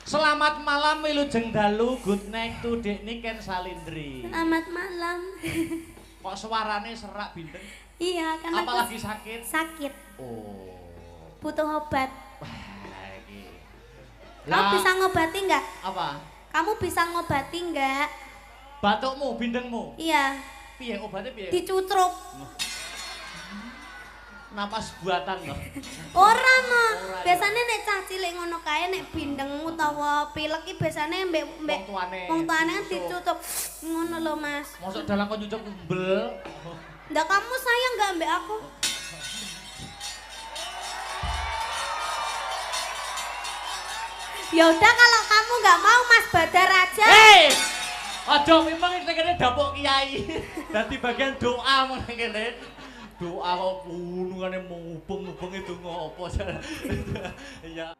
Selamat malam wilujeng dalu, good night to Dekni Ken Salindri. Selamat malam. Kok suarane serak bintang? Iya, karena apalagi sakit? Sakit. Oh. Butuh obat. Wah, iki. Kamu bisa ngobati nggak? Apa? Kamu bisa ngobati nggak? Batukmu, bindengmu? Iya. Piye obatnya piye? Dicutruk. Napas buatan loh. Ora no. Biasanya nek cah cilik ngono kae nek bindeng utawa pilek iki biasane mbek wong tuane dicutruk. Ngono lho, Mas. Mosok dalang kok nyucuk umbel. Ndak kamu sayang nggak mbek aku? Ya udah kalau kamu nggak mau Mas Badar aja. Hei! Aja memang ini kene dapuk kiai. Dadi bagian doa men kene. Doa kok gunungane mubeng-mubeng itu ngopo. Ya.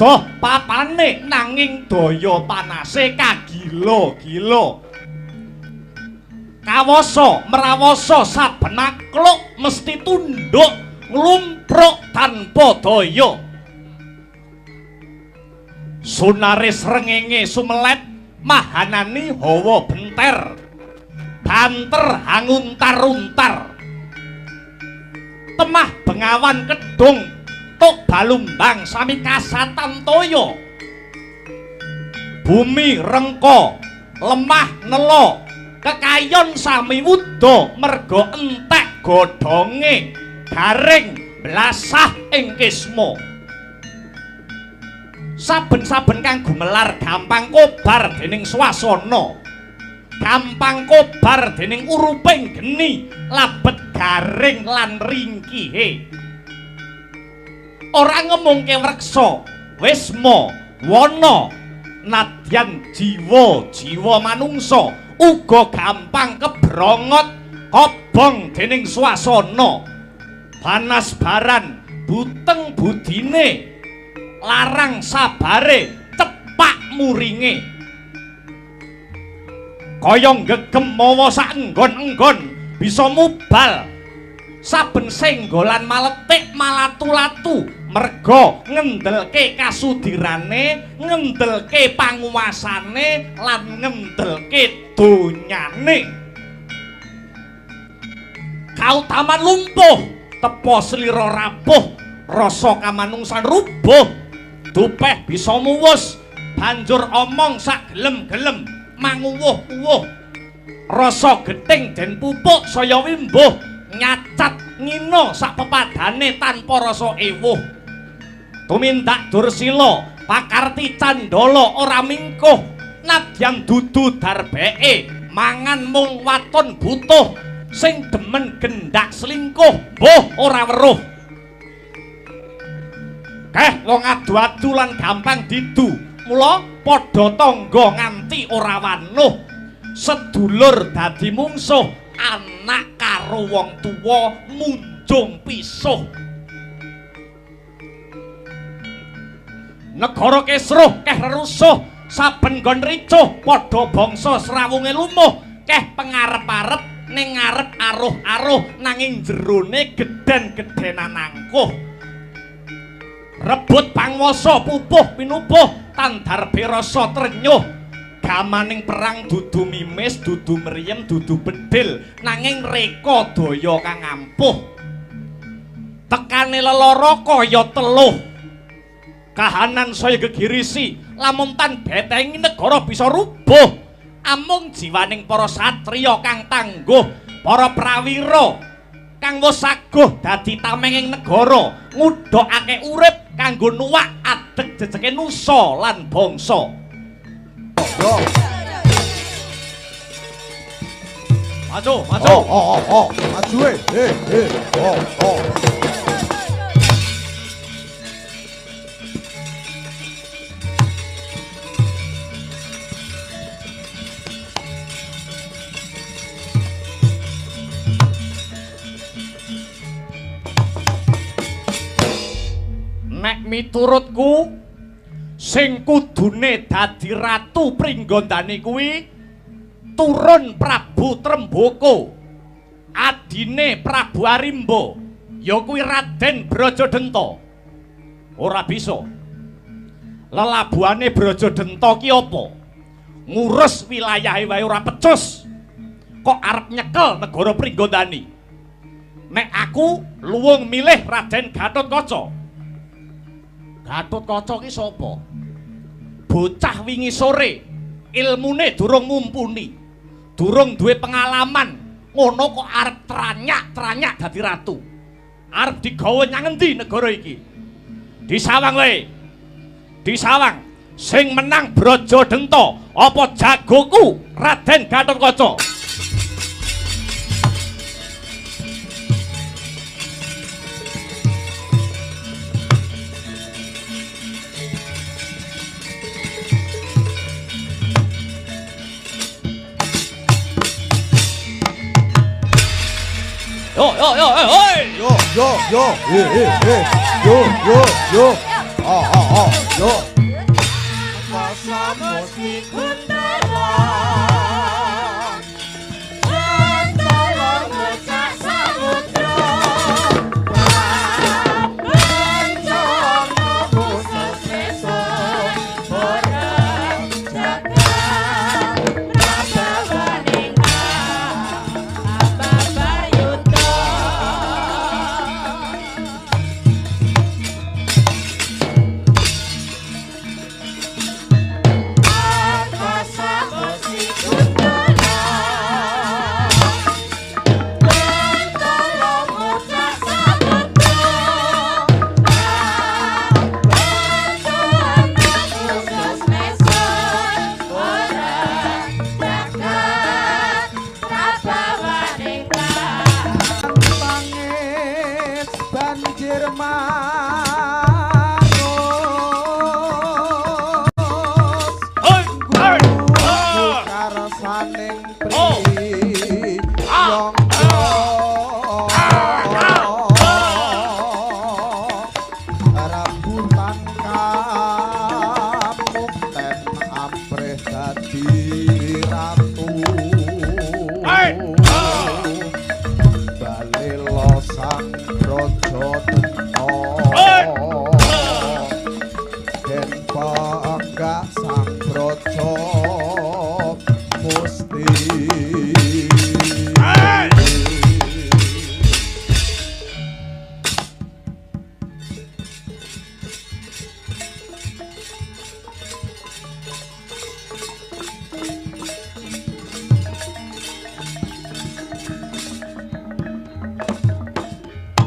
Doh papane nanging daya panase kagila-gila. Kawasa mrawasa saben akluk mesti tunduk nglumpruk tanpa daya. Sunaris rengenge sumelet mahanani hawa benter. Banter hanguntar-untar. Temah bengawan kedung tuk balumbang sami kasatan toyo. Bumi rengko lemah nelo kekayon sami wudo mergo entek godhonge garing blasah ing kisma. Saben-saben kang gumelar gampang kobar dening swasana, gampang kobar dening uruping geni labet garing lan ringkihe. Ora ngemungke wreksa, wisma, wana, nadyan jiwa manungsa uga gampang kebrongot kobong dening swasana. Panas baran, buteng budine, larang sabare, cepak muringe. Kaya gegem mawa sak enggon-enggon bisa mubal. Saben senggolan maletik malatu-latu merga ngendelke kasudirane, ngendelke panguwasane lan ngendelke donyane. Kautaman lumpuh tepa slira rapuh, rasa kamanungsan rubuh. Dupeh bisa muwus banjur omong sak gelem-gelem manguwuh-uwuh. rasa gething den pupuk saya wimbuh nyacat ngina sak pepadane tanpa rasa ewuh tumindak dursila pakarti candala ora mingkuh nadyan dudu darbeke mangan mung waton butuh sing demen gendak selingkuh mbuh ora weruh keh wong adu-adu lan gampang didu mula padha tangga nganti ora wanuh sedulur dadi mungsuh anak karo wong tuwa munjung pisuh negara kesruh keh rerusuh saben nggon ricuh padha bangsa srawunge lumuh keh pengarep-arep ning ngarep aruh-aruh nanging jerone gedhen-gedhenan angkuh rebut pangwasa pupuh pinupuh tandarbe rasa trenyuh gamaning perang dudu mimis dudu mriyem dudu bedil nanging reka daya kang ampuh tekane lelara kaya teluh kahanan saya gegirisi lamun tan betengi negara bisa rubuh amung jiwaning para satriya kang tangguh para prawira kang wis saguh dadi tamenging negara ngudhokake urip kanggo nuwak adeg jejeke nusa lan bangsa maju maju maju nek miturutku sing kudune dadi ratu Pringgondani kuwi turun Prabu Tremboko adine Prabu Arimba ya kuwi Raden Brajadenta ora bisa lelabuhane Brajadenta ki apa ngurus wilayahe wae ora pecus kok arep nyekel negara Pringgondani nek aku luwung milih Raden Gatotkaca Gatotkaca ki sapa? Bocah wingi sore ilmune durung mumpuni. Durung duwe pengalaman. Ngono kok arep tranyak-tranyak dadi ratu. Arep digawa nyang endi negara iki? Disawang wae. Disawang sing menang Brajadenta apa jagoku Raden Gatotkaca? Yo. Yo.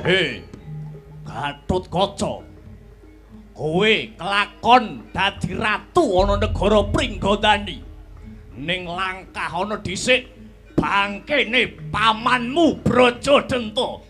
Hei, Gatotkaca. Kowe kelakon dadi ratu ana negara Pringgondani. Ning langkah ana dhisik bangkene pamanmu Brajadenta.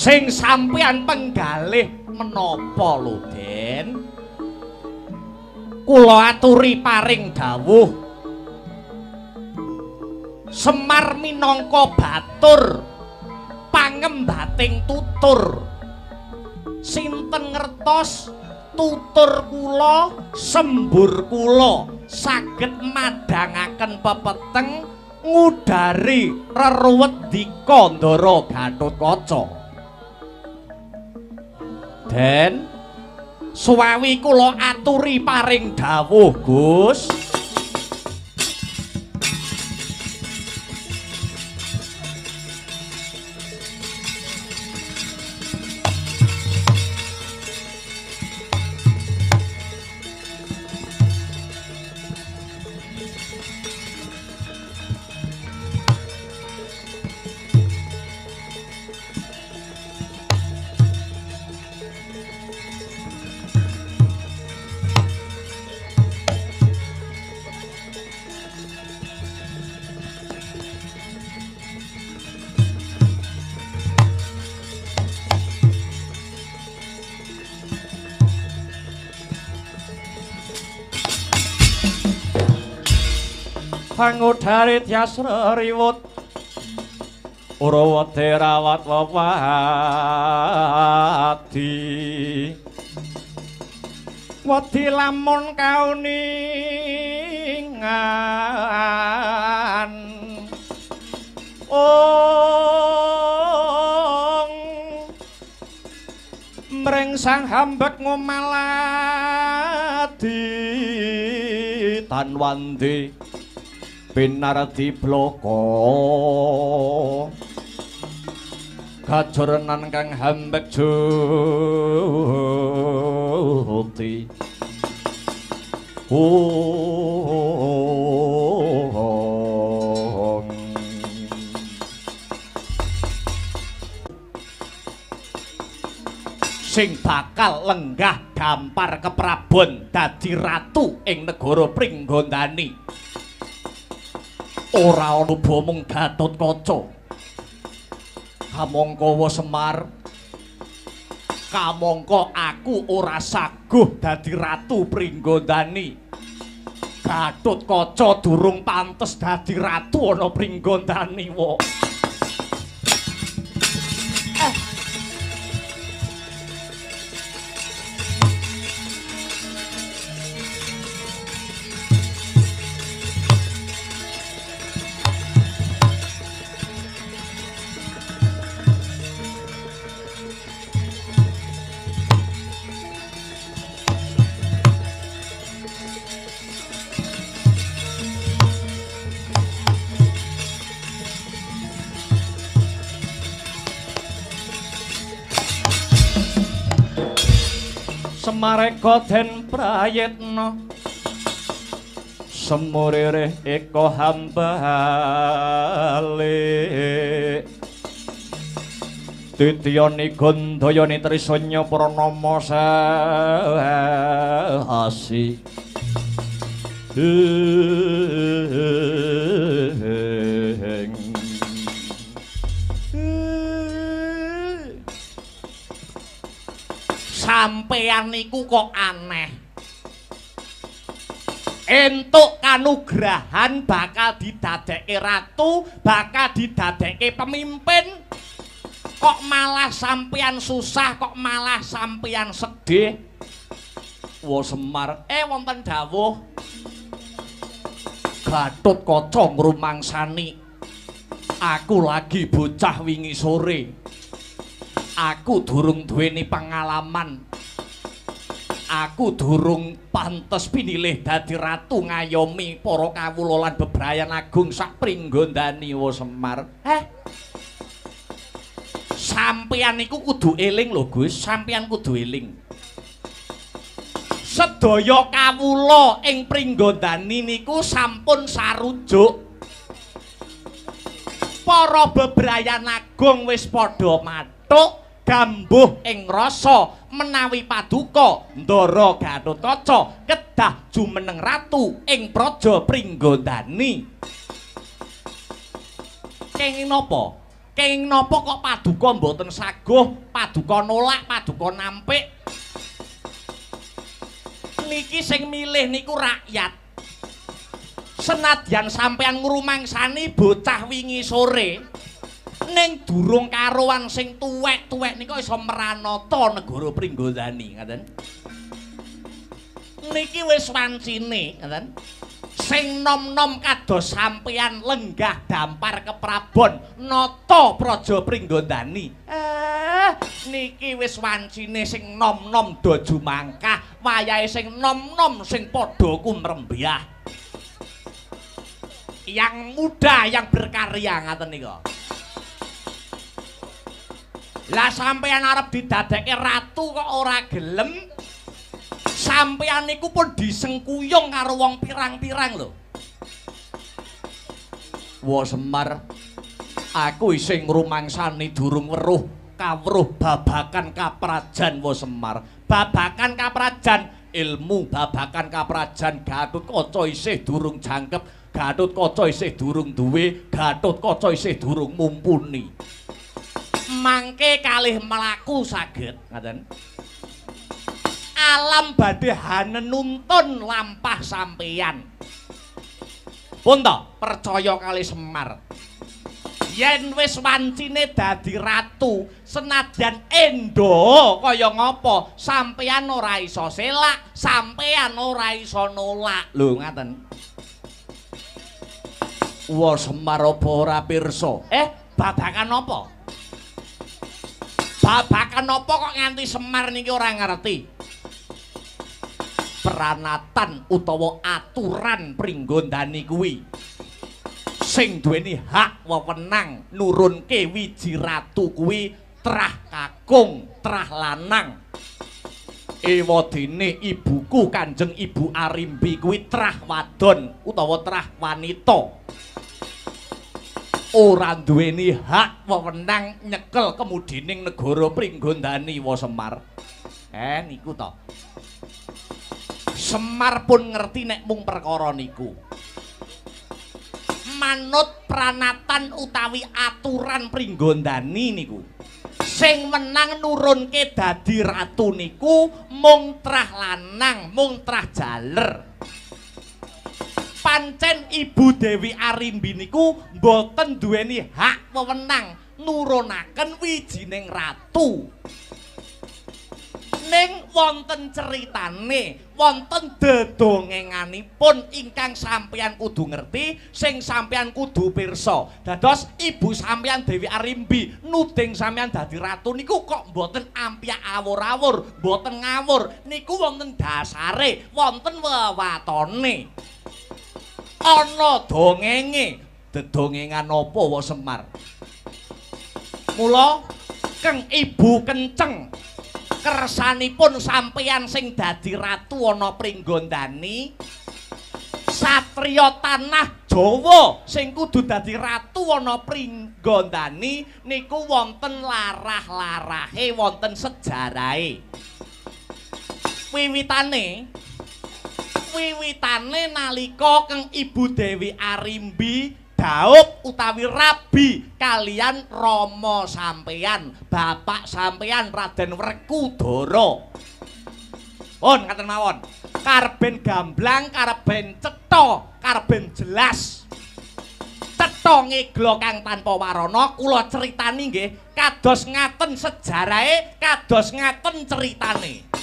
Sing sampeyan penggalih menapa lho, Den? Kula aturi paring dawuh. Semar minangka batur pangembating tutur. Sinten ngertos tutur kula, sembur kula saged madangaken pepeteng ngudari reruwet Dikandara Gatotkaca. Den, suwawi kula aturi paring dawuh, Gus. Pangudari Tyasra riwut Urawati rawat wawati Wadi lamun kauningan mring sang hambek ngomaladi tanwandi pinardi bloko kajorenan kang hambek juti sing bakal lenggah dampar keprabon dadi ratu ing negara Pringgondani. Ora ana mung Gatotkaca. Kamangka Semar. Kamangka aku ora saguh dadi ratu Pringgondani. Gatotkaca durung pantes dadi ratu ana Pringgondani wae. Semareka den prayitna semurire eka hambale Dityani Gandayani Trisanya Pranama Sahasi sampeyan niku kok aneh. Entuk kanugrahan bakal didadekke ratu, bakal didadekke pemimpin. Kok malah sampeyan susah, kok malah sampeyan sedih. Wa Semar, wonten dawuh Gatotkaca ngrumangsani, aku lagi bocah wingi sore. Aku durung duweni pengalaman. Aku durung pantes pinilih dadi ratu ngayomi para kawula lan bebrayan agung sak Pringgondani wa Semar. Sampeyan niku kudu eling lho Gus, sampeyan kudu eling. Sedaya kawula ing Pringgondani niku sampun sarujuk. Para bebrayan agung wis padha mathuk gambuh ing rasa menawi paduka Ndara Gatotkaca kedah jumeneng ratu ing praja Pringgondani. Kenging napa? Kenging napa kok paduka mboten saguh, paduka nolak, paduka nampik? Niki sing milih niku rakyat. Senadyan sampeyan ngrumangsani bocah wingi sore, ning durung karuan sing tuwek-tuwek nika iso meranata negara Pringgondani, ngoten. Niki wis wancine, ngoten. Sing nom-nom kados sampeyan lenggah dampar keprabon nata praja Pringgondani. Niki wis wancine sing nom-nom do jumangkah, wayahe sing nom-nom sing padha kumrembyah. Yang muda yang berkarya ngaten nika. Lah sampeyan arep didadekke ratu kok ora gelem. Sampeyan niku pun disengkuyung karo wong pirang-pirang lho. Wa Semar, aku isih ngrumangsani durung weruh kawruh babakan kaprajan wa Semar. Babakan kaprajan, ilmu babakan kaprajan Gatotkaca isih durung jangkep, Gatotkaca isih durung duwe, Gatotkaca isih durung mumpuni. Mangke kalih mlaku saged, ngaten. Alam badhe hanenuntun lampah sampeyan. Pun to, percaya kali Semar. Yen wis wancine dadi ratu, senadyan endo kaya ngapa, sampeyan ora iso selak, sampeyan ora iso nolak. Lho ngaten. Wa Semar apa ora pirsa? Babakan apa? Babakan apa kok nganti Semar niki ora ngerti? Pranatan utawa aturan Pringgondani kuwi sing duweni hak wewenang nurunke wiji ratu kuwi trah kakung, trah lanang. Ewadene ibuku Kanjeng Ibu Arimbi kuwi trah wadon utawa trah wanita. Ora duweni hak wewenang nyekel kemudining negara Pringgondani wa Semar. Niku to. Semar pun ngerti nek mung perkara niku. Manut pranatan utawi aturan Pringgondani niku, sing menang nurunke dadi ratu niku mung trah lanang, mung trah jaler. Pancen Ibu Dewi Arimbi niku mboten duweni hak wewenang nurunaken wijining ratu. Ning wonten ceritane, wonten dedongenganipun ingkang sampeyan kudu ngerti, sing sampeyan kudu pirsa. Dados ibu sampeyan Dewi Arimbi nuding sampeyan dadi ratu niku kok mboten ampyak awur-awur, mboten ngawur. Niku wonten dasare, wonten wewatone. Ana dongenge. Dedongengan apa wa Semar? Mula keng ibu kenceng kersanipun sampeyan sing dadi ratu ana Pringgondani, satriya tanah Dawa sing kudu dadi ratu ana Pringgandani niku wonten larah-larahe, wonten sejarahe. Wiwitane nalika keng Ibu Dewi Arimbi Daup utawi Rabi kalian Rama sampeyan, bapak sampeyan Raden Werkudara. Pun ngaten mawon. Karben gamblang, karben cetha, karben jelas. Cetha ngeglo kang tanpa warana kula critani nggih kados ngaten sejarahe, kados ngaten ceritane.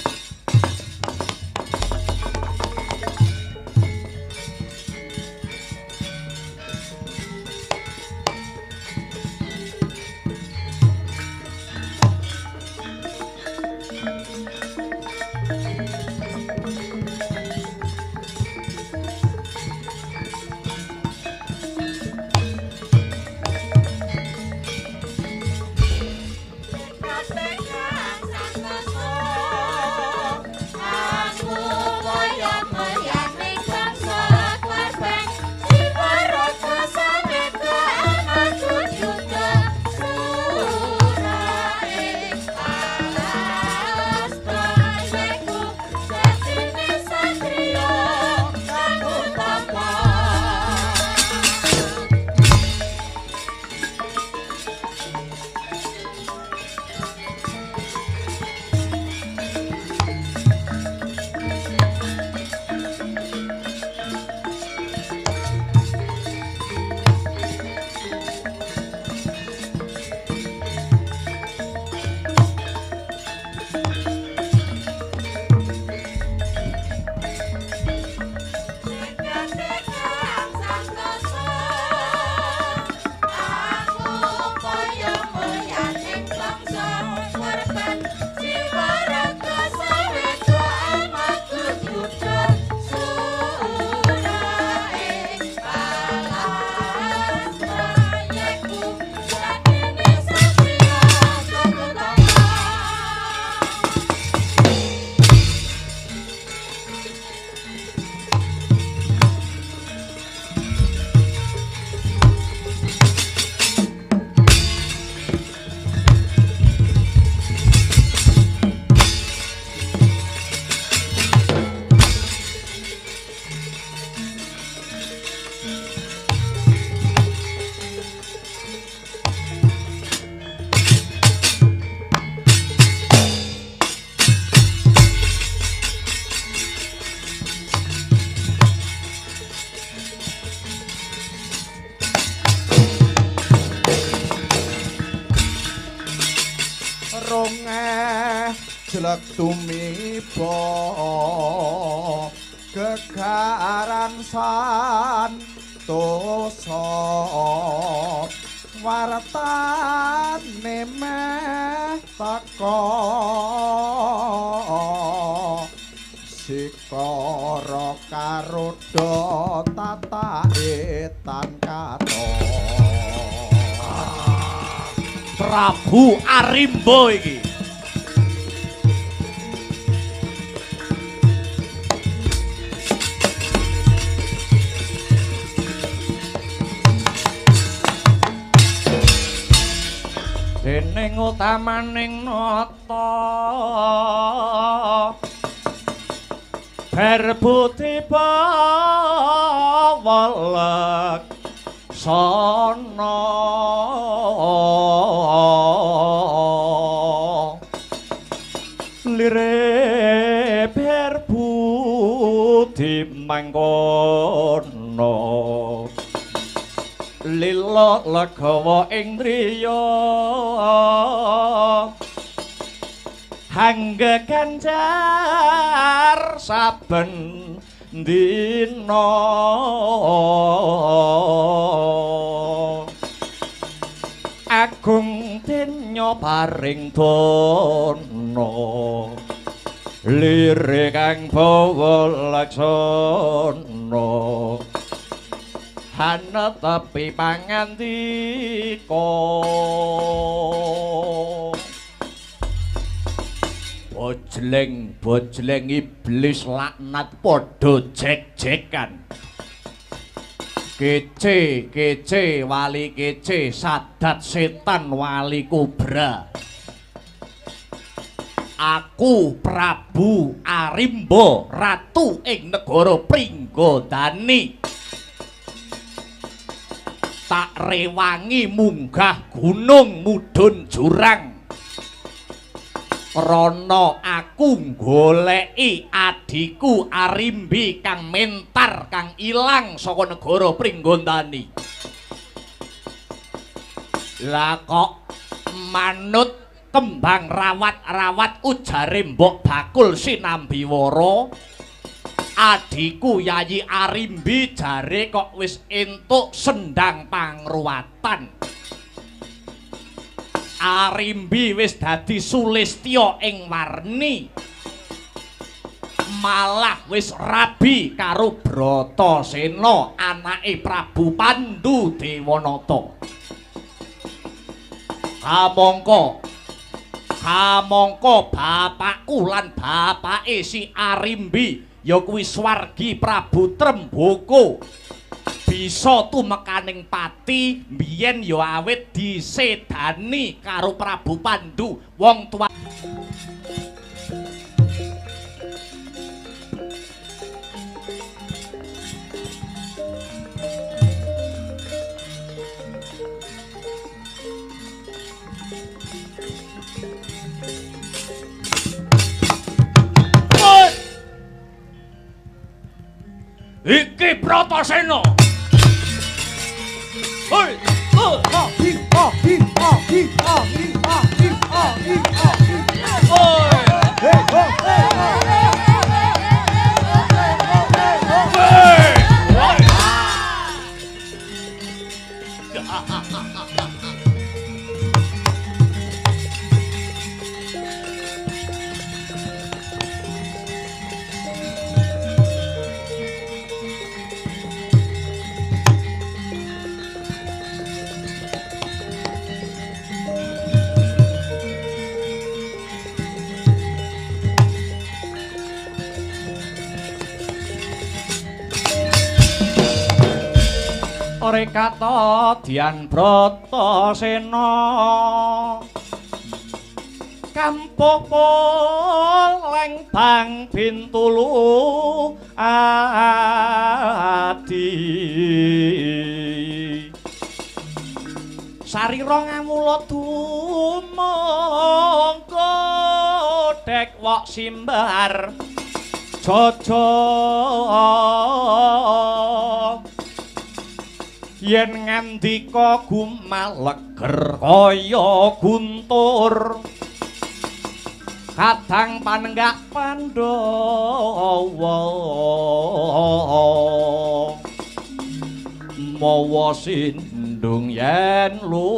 jelek tumiba gegaran santosa wartane meh teka sikara karuda tataetan kato Prabu Arimba iki dening utamaning nata berbudi bawalak sono lire berbudi mangkono lila legawa ing driya hangga ganjar saben dina agung denya paring dana lire kang bawa laksana hana tepi pangandika bojleng iblis laknat padha jek-jekan Kece wali kece sadat setan wali kobra. Aku Prabu Arimba ratu ing negara Pringgondani. Tak rewangi munggah gunung mudhun jurang. Rono aku goleki adiku Arimbi kang mentar kang ilang saka negara Pringgondani. Lah kok manut kembang rawat-rawat ujare Mbok Bakul Sinambiwara, adiku Yayi Arimbi jare kok wis entuk sendang pangruwatan. Arimbi wis dadi sulistya ing warni, malah wis rabi karo Bratasena anake Prabu Pandhu Dewanata. Kamangka bapakku lan bapake si Arimbi ya kuwi Swargi Prabu Tremboko bisa tumekaning pati biyen ya awit disedani karo Prabu Pandhu wong tua. Iki Bratasena. Hoi, ore kata Dian Bratasena kampuh leng bang bintulu adi sarira ngamula dumangka dek wok simbar jaja yen ngandika gumaleger kaya guntur kadang panenggak Pandhawa mawa sindung yen lumaris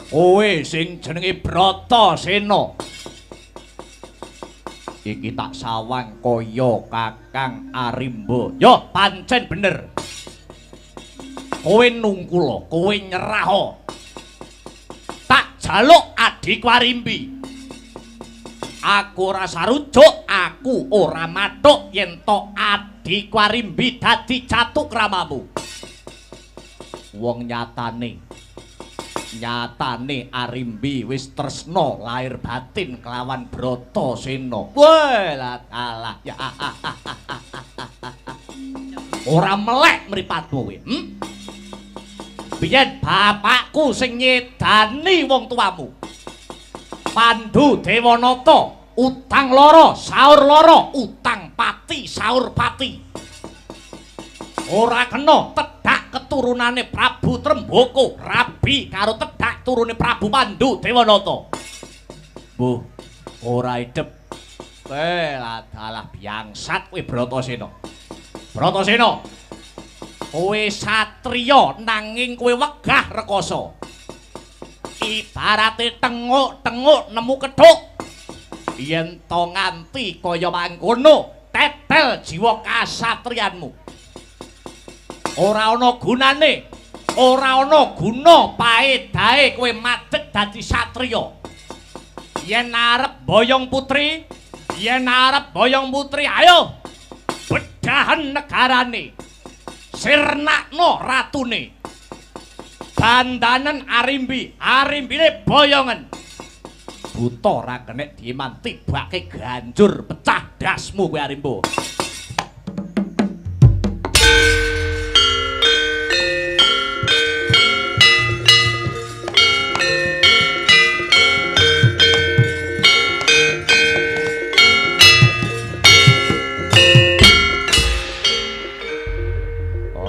kowe sing jenenge Bratasena iki tak sawang kaya Kakang Arimba. Yo pancen bener. Kowe nungkula, kowe nyerah. Tak jaluk adikku Arimbi. Aku ora sarujuk, aku ora mathuk yen to adikku Arimbi dadi catuk ramamu. Wong nyatane Arimbi wis tresna lahir batin kelawan Bratasena. Walah alah ya. Ora melek mripatmu kowe. Biyen bapakku sing nyedani wong tuamu. Pandhu Dewanata, utang loro, saur loro, utang pati, saur pati. Ora kena tedhak keturunane Prabu Tremboko rabi karo tedhak turune Prabu Pandhu Dewanata. Mbuh, ora idep. Alah biangsat kowe Bratasena. Bratasena. Kowe satriya nanging kowe wegah rekoso. Ibarate tenguk-tenguk nemu kethuk. Yen to nganti kaya mangkono, tetel jiwa kasatriyanmu. Ora ana gunane, ora ana guna paedahe kowe madeg dadi satriya. Yen arep boyong putri, ayo bedahan negarane. Sirnakno ratune. Dandanen arimbine boyongen. Buta ora kenek diiman tibake ganjur pecah dasmu kowe Arimbo.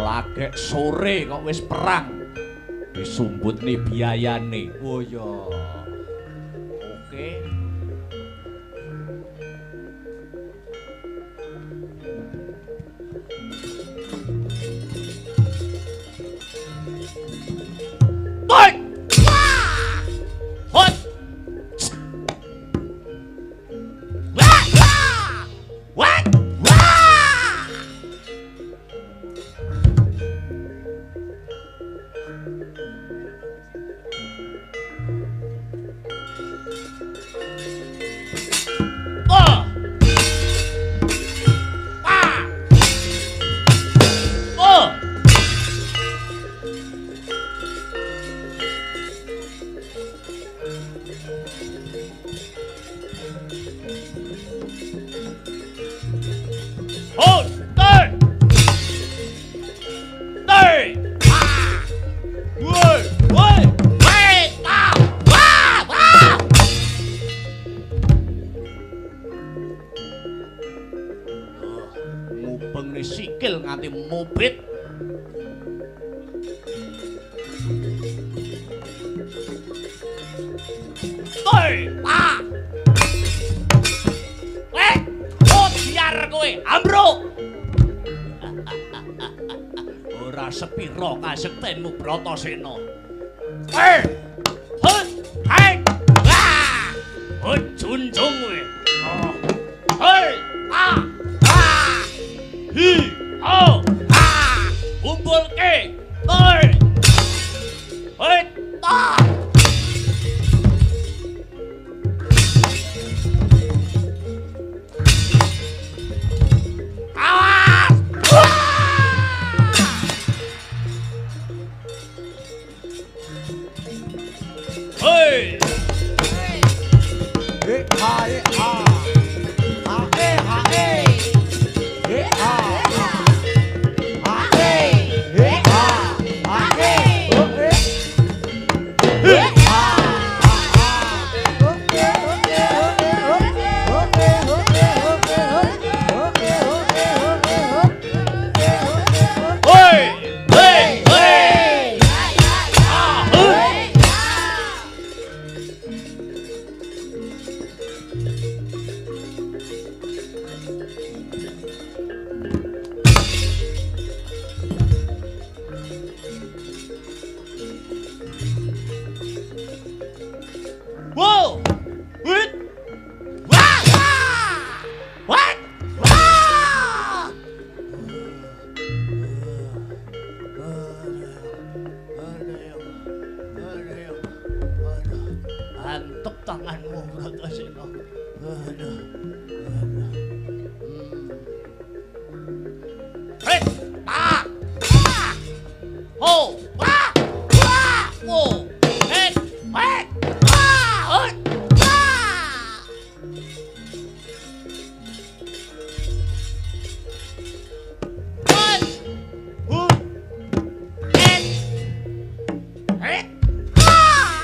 Lagek sore kok wis perang. Disumbutne biayane. Oh ya. Oke. Hoi! Wah! Hoi! Wah! Wah! Wah! Oh! Wah! Oh! Oh! Tay! Tay! Ah! Woi! Woi! Woi! Ah! Wah! Wah! Ngubeng nih sikil nganti mubit. Woi! Ah! Oh biar kowe ambruk. Ora sepiro kasektenmu Bratasena. Hei! Hei! Ah! Oh junjung kowe. Hei! Ah! Ah! Hi! Oh! Ah! Kumpulke. Hei! Hei! Ah! Awas! Wah! Hei! Whoa! What? Wah! Wah! What? Wah! Antuk tanganmu, Bratasena. Aduh. Hei! Ah! Ah! Ho! Wah! Wah! Oh! Hei! Hei! Wah! Wah! One! Who? And! Hei! Wah!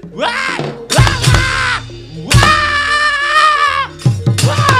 Wah! Wah! Wah!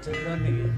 jeron iki.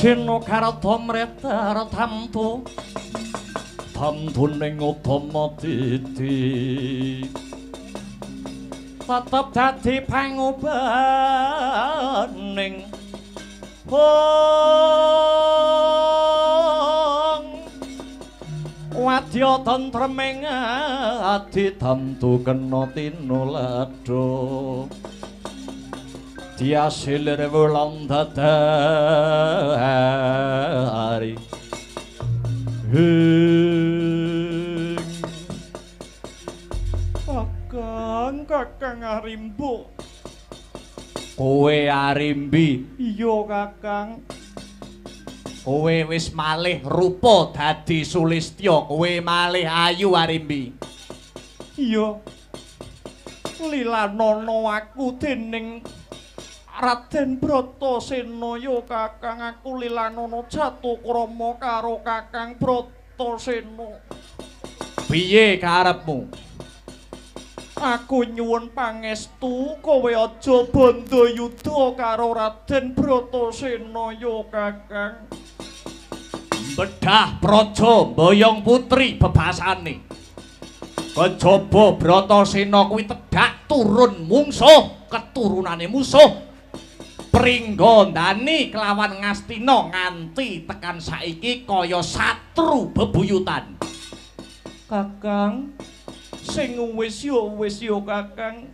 Sino karata mretar tamtu tamtuning utama titi tetep dadi pangobaning wadya tentreming ati tentu kena tinuladha diasilir wulan dadari Kakang Arimbo kowe Arimbi iya Kakang kowe wis malih rupa dadi Sulistya kowe malih ayu Arimbi iya lilanana aku dening Raden Bratasena ya Kakang aku lilanana Jatukrama karo Kakang Bratasena piye karepmu aku nyuwun pangestu kowe aja bandha yudha karo Raden Bratasena ya Kakang bedah praja boyong putri bebasane kejaba Bratasena kuwi tedhak turun mungsuh keturunane musuh pringgondani kelawan Ngastina nganti tekan saiki kaya satru bebuyutan Kakang sing wis ya Kakang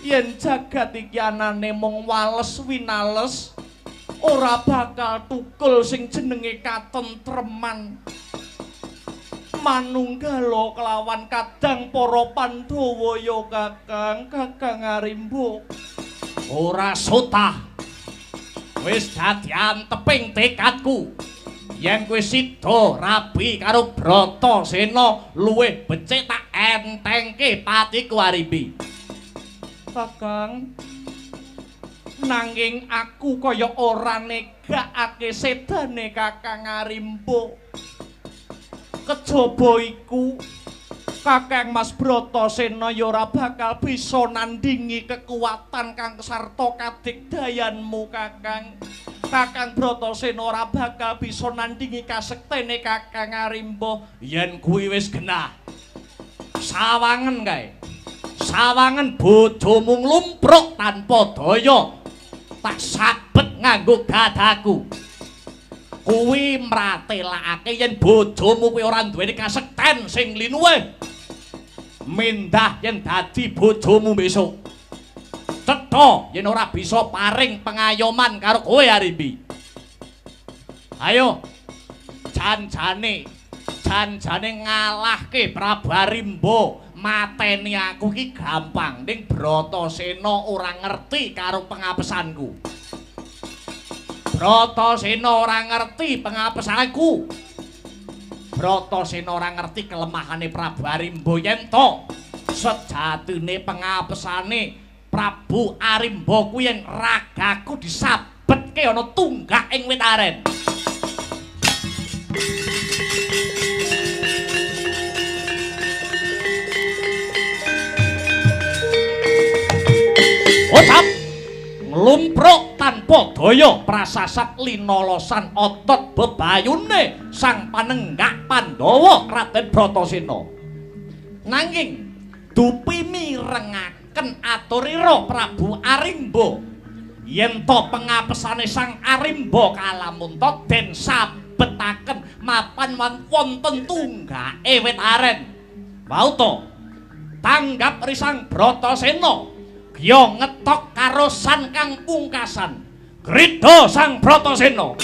yen jagat iki anane mung wales winales ora bakal tukul sing jenenge katentreman manunggala kelawan kadang para Pandhawa ya Kakang Arimbo ora sutah wis dadi anteping tekadku yen kowe sida rabi karo Bratasena luwih becik tak entengke patiku Arimbi Kakang nanging aku kaya ora negakake sedane Kakang Arimbo kejaba iku Kakang Mas Bratasena ya ora bakal bisa nandingi kekuatan kang sarta kadigdayanmu Kakang Kakang Bratasena ora bakal bisa nandingi kasektene Kakang Arimba yen kuwi wis genah. Sawangen kae. Sawangen bojomu nglumpruk tanpa daya. Tak sabet nganggo gadaku. Kuwi mratelakake yen bojomu kuwi ora duweni kasekten sing linuwih. Mendah yen dadi bojomu besok. Cetha yen ora bisa paring pengayoman karo kowe Arimbi. Ayo janjane ngalahke Prabu Arimba mateni aku ki gampang ning Bratasena ora ngerti karo pengapesanku. Bratasena ora ngerti pengapesanku. Bratasena ora ngerti kelemahane Prabu Arimba yen to sejatine pengapesane Prabu Arimba kuwi yen ragaku disabetke ana tunggak ing wit aren. Ocap nglumpruk tanpa daya prasasat linolosan otot bebayune sang panenggak Pandhawa Raden Bratasena. Nanging dupi mirengaken aturira Prabu Arimba yen to pengapesane sang Arimba kalamunta den sabetaken mapan wonten tunggake wit aren. Wau to tanggap risang Bratasena ya ngetok karo san kang pungkasan Grida sang Bratasena.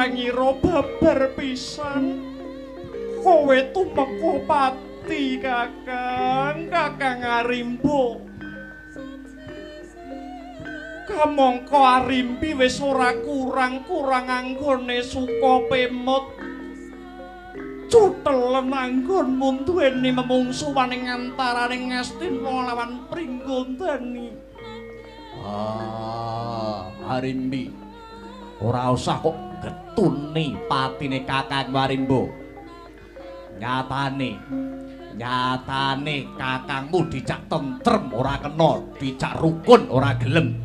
ora ngira babar pisan. Kowe tumeka pati Kakang Arimbo. Kamangka Arimbi wis ora kurang anggone suka pemut. Cutelen anggonmu duweni memungsuwaning antaraning Ngastina lawan Pringgondani. Arimbi. Ora usah kok getuni patine Kakang Arimbo. Nyatane kakangmu dicak tentrem ora kena, dicak rukun ora gelem.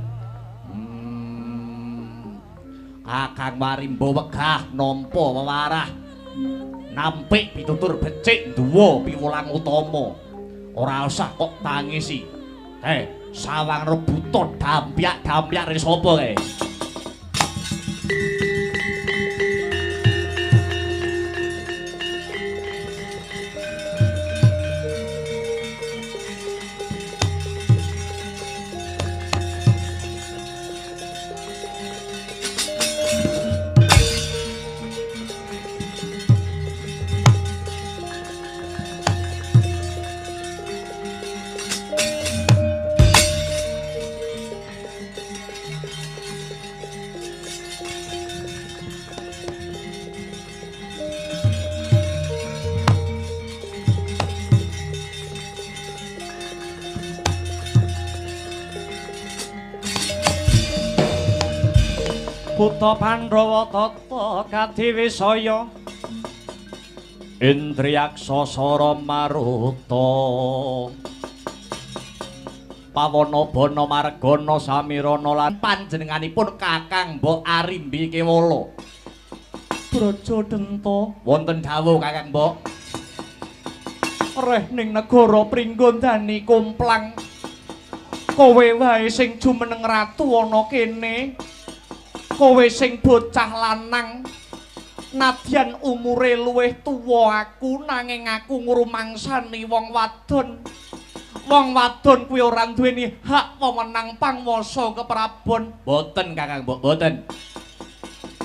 Kakang Arimbo wegah nampa wewarah. Nampik pitutur becik duwa piwulang utama. Ora usah kok tangisi. Sawang rebuta dampyak rene sapa kae? Buta Pandhawa tata kadiwisaya Indriyaksa Sara Maruta Pawana Bana Margana Samirana lan panjenenganipun Kakang Mbok Arimbi Kewala. Braja Denta wonten dawuh Kakang Mbok. Reh ning negara Pringgondani kumplang. Kowe wae sing jumeneng ratu ana kene. Kowe sing bocah lanang nadyan umure luwih tuwa aku nanging aku ngrumangsani wong wadon. Wong wadon kuwi ora duweni hak wewenang pangwasa keprabon. Boten Kakang Mbok, boten.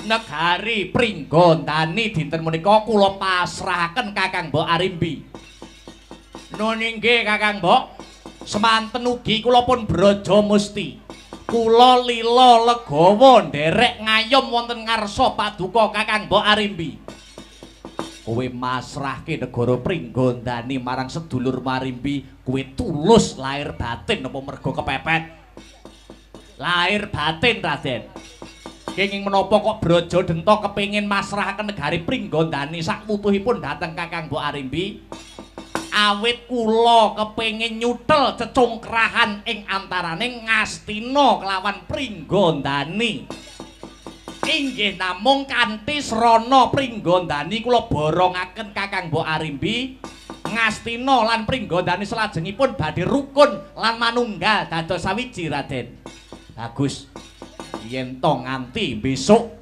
Negari Pringgondani dinten menika kula pasrahaken Kakang Mbok Arimbi. Nun inggih Kakang Mbok, semanten ugi kula pun Braja Musti. Kula lila legawa nderek ngayom wonten ngarsa paduka Kakang Mbok Arimbi. Kowe masrahke negara Pringgondani marang sedulur Arimbi, kowe tulus lahir batin apa mergo kepepet? Lahir batin, Raden. Kenging menapa kok Braja Denta kepengin masrahaken negari Pringgondani sakmutuhipun dhateng Kakang Mbok Arimbi? Awit kula kepengin nyutel cecungkrahan ing antaraning Ngastina kelawan Pringgondani. Inggih namung kanthi srana Pringgondani kula borongaken Kakang Mbok Arimbi, Ngastina lan Pringgondani salajengipun badhe rukun lan manunggal dados sawiji, Raden. Bagus. Yen to nganti besok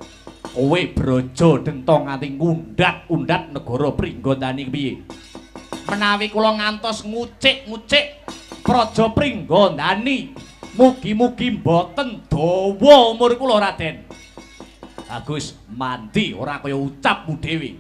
kowe Braja Denta nganti ngundhat-undhat negara Pringgondani piye? Menawi kula ngantos ngucik-ngucik Praja Pringgondani, mugi-mugi mboten dawa umur kula, Raden. Bagus, mandi ora kaya ucapmu dhewe.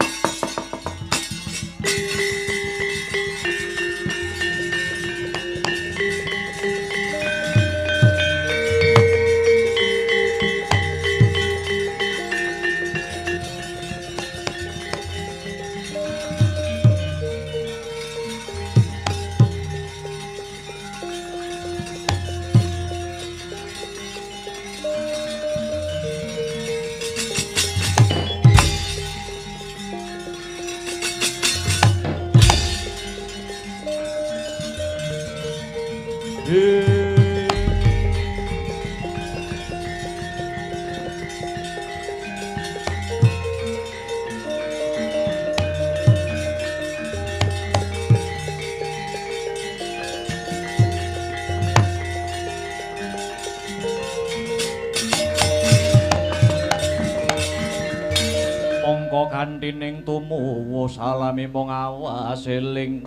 Kantining tumuwu salami mung awas eling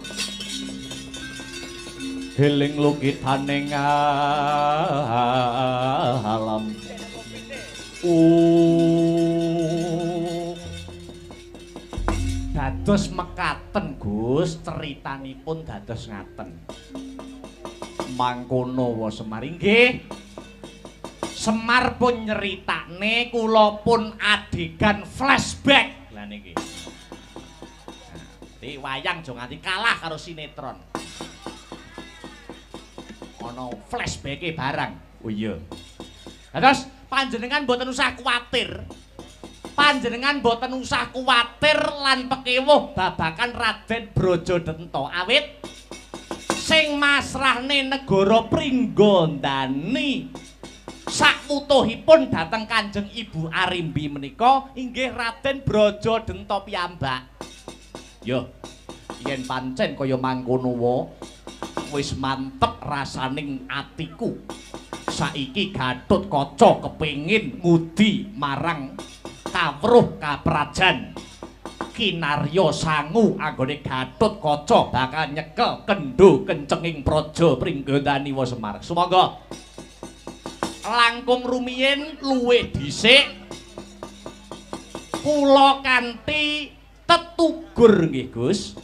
lukitaning alam dados mekaten Gus, critanipun dados ngaten. Mangkono wa Semar inggih. Semar pun nyeritakne kula pun adegan flashback. Lah niki. Nah, wayang aja nganti kalah karo sinetron. Ana flashback-e barang. Oh iya. Terus panjenengan mboten usah kuwatir. Panjenengan mboten usah kuwatir lan pekewuh babakan Raden Brajadenta awit sing masrahne negara Pringgandani sakutuhipun dhateng Kanjeng Ibu Arimbi menika inggih Raden Brajadenta piyambak. Yo, yen pancen kaya mangkono wae wis mantep rasaning atiku. Saiki Gatotkaca kepengin ngudi marang kawruh kaprajan. Kinarya sangu anggone Gatotkaca bakal nyekel kendho kencenging praja Pringgandani wa Semar. Sumangga langkung rumiyin luwih dhisik kula kanthi tetugur nggih Gus.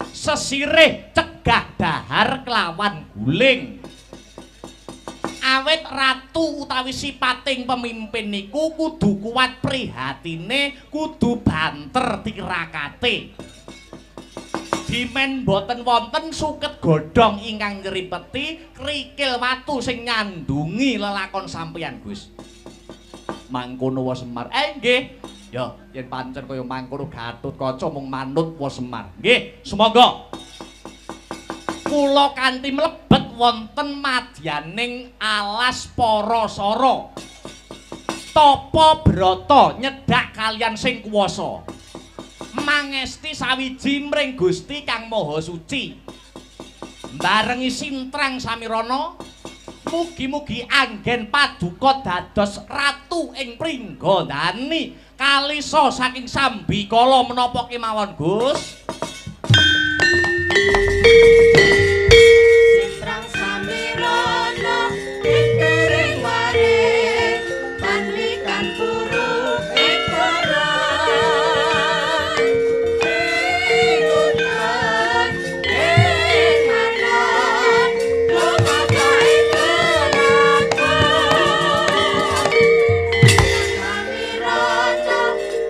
Sesirih cegah dahar kelawan guling. Awit ratu utawi sipating pemimpin niku kudu kuat prihatine, kudu banter tirakate. Dimen boten wonten suket godhong ingkang nyripeti krikil watu sing nyandungi lelakon sampeyan Gus. Mangkono wa Semar. Nggih. Ya, yen pancen kaya mangkono Gatotkaca mung manut wa Semar. Nggih, sumangga. Kula kanthi mlebet wonten madyaning alas Parasara. Tapa brata nyedak kalian sing kuwasa. Mangesti sawiji mring Gusti Kang Maha Suci. Barengi sintrang samirana, mugi-mugi anggen paduka dados ratu ing Pringgandani kalisa saking Sambikala menapa kemawon Gus. Sintrang samirana ing waring panlikan purut ing koran inutan ing manan lumakai kenakon samirana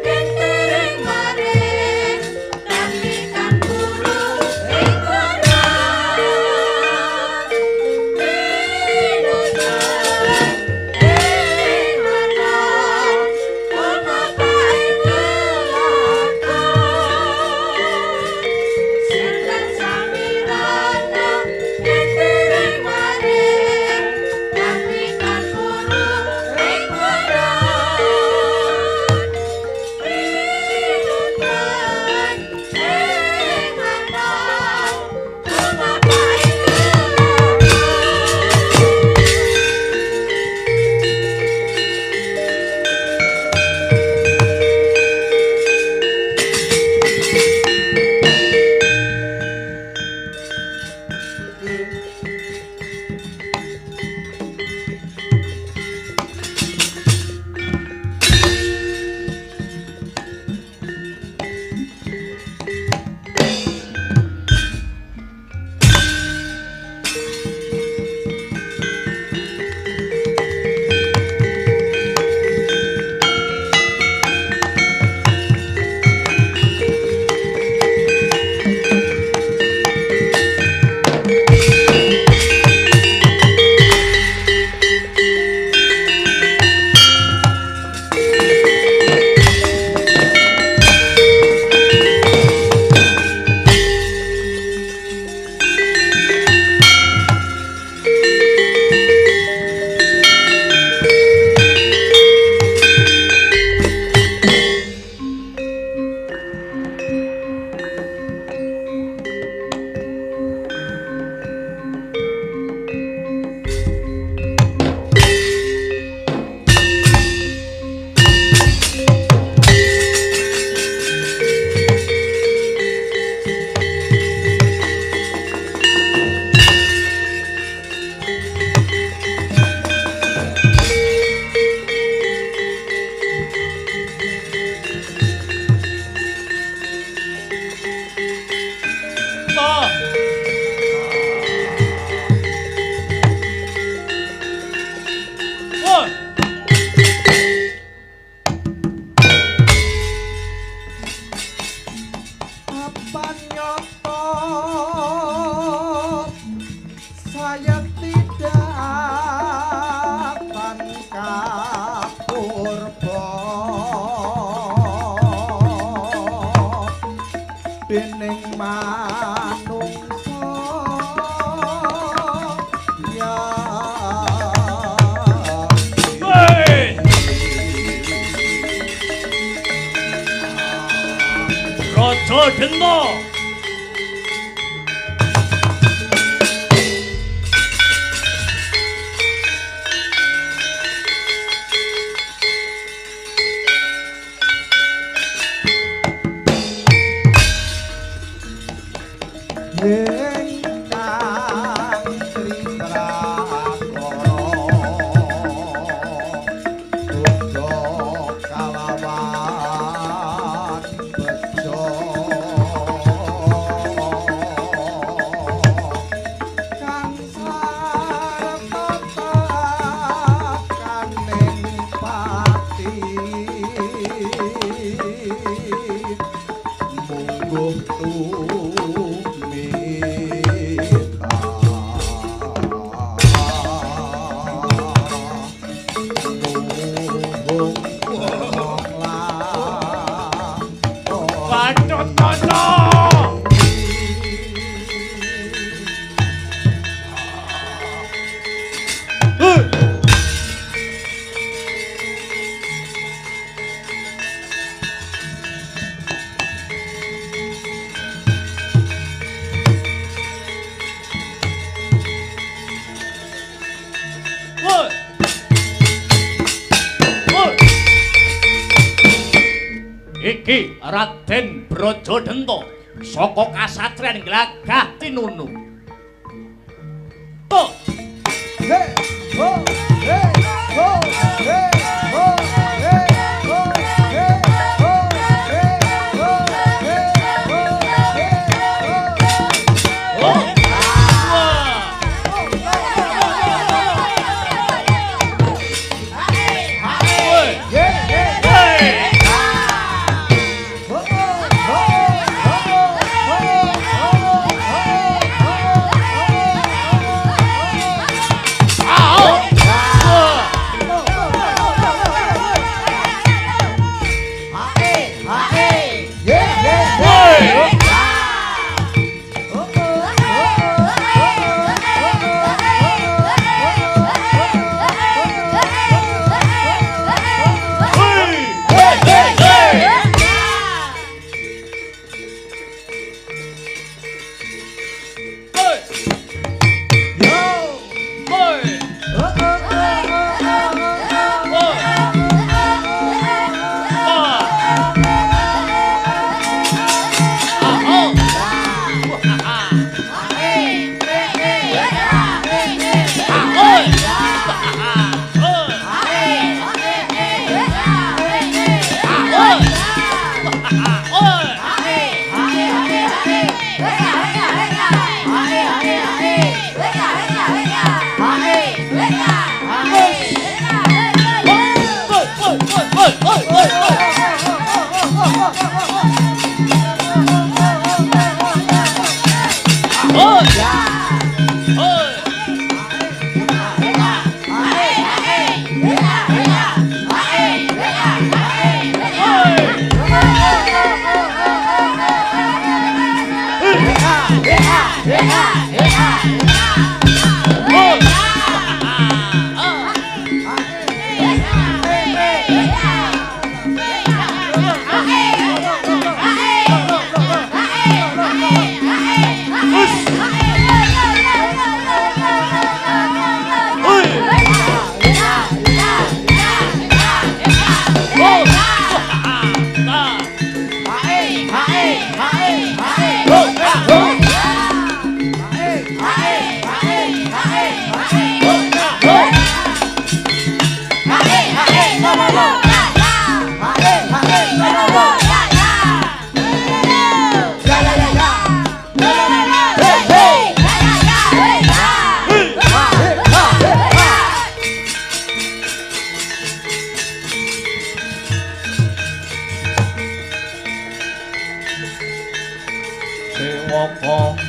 ing waring panlikan purut ing koran dening manungsa ya Raja Denta iki Raden Brajadenta saka kasatriyan Glagah Tinunu. Oh. Hey, ho, hey, ho, hey, ho, hey, ho, hey, ho, hey, ho, hey, ho, hey, ho. Dewaka